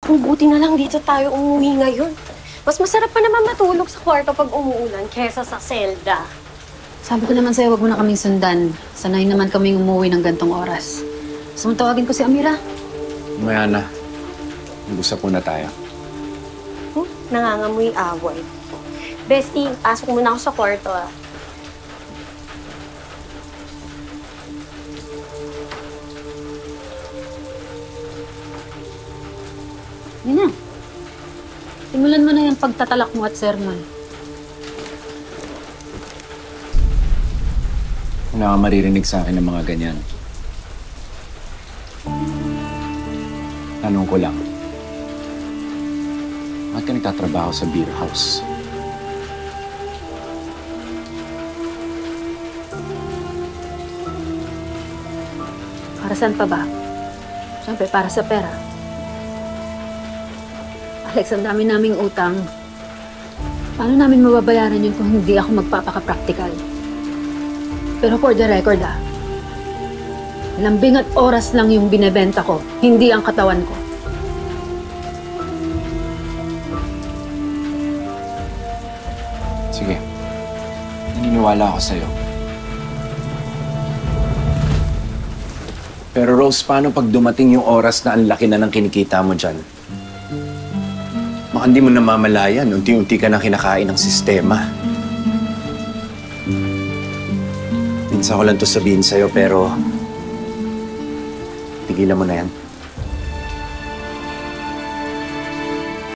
Kung buti na lang dito tayo umuwi ngayon. Mas masarap pa naman matulog sa kwarto pag umuulan kesa sa selda. Sabi ko naman sa'yo, wag mo na kaming sundan. Sanay naman kaming umuwi ng gantong oras. Gusto mong tawagin ko si Amira? Maya na. Mag-usap muna tayo. Nangangamoy away. Bestie, pasok muna ako sa kwarto ah. Yun na. Simulan mo na yung pagtatalak mo at sermon. Wala kang maririnig sa akin ng mga ganyan. Tanong ko lang. Bakit ka nagtatrabaho sa beer house? Para saan pa ba? Siyempre, para sa pera. Alex, ang dami naming utang. Paano namin mababayaran yun kung hindi ako magpapaka-practical? Pero for the record, lambing at oras lang yung binebenta ko, hindi ang katawan ko. Sige. Naniniwala ako sa'yo. Pero Rose, paano pag dumating yung oras na ang laki na ng kinikita mo dyan? Baka hindi mo namamalayan, unti-unti ka na kinakain ng sistema. Minsan ko lang to sabihin sa'yo, pero tigilan mo na yan.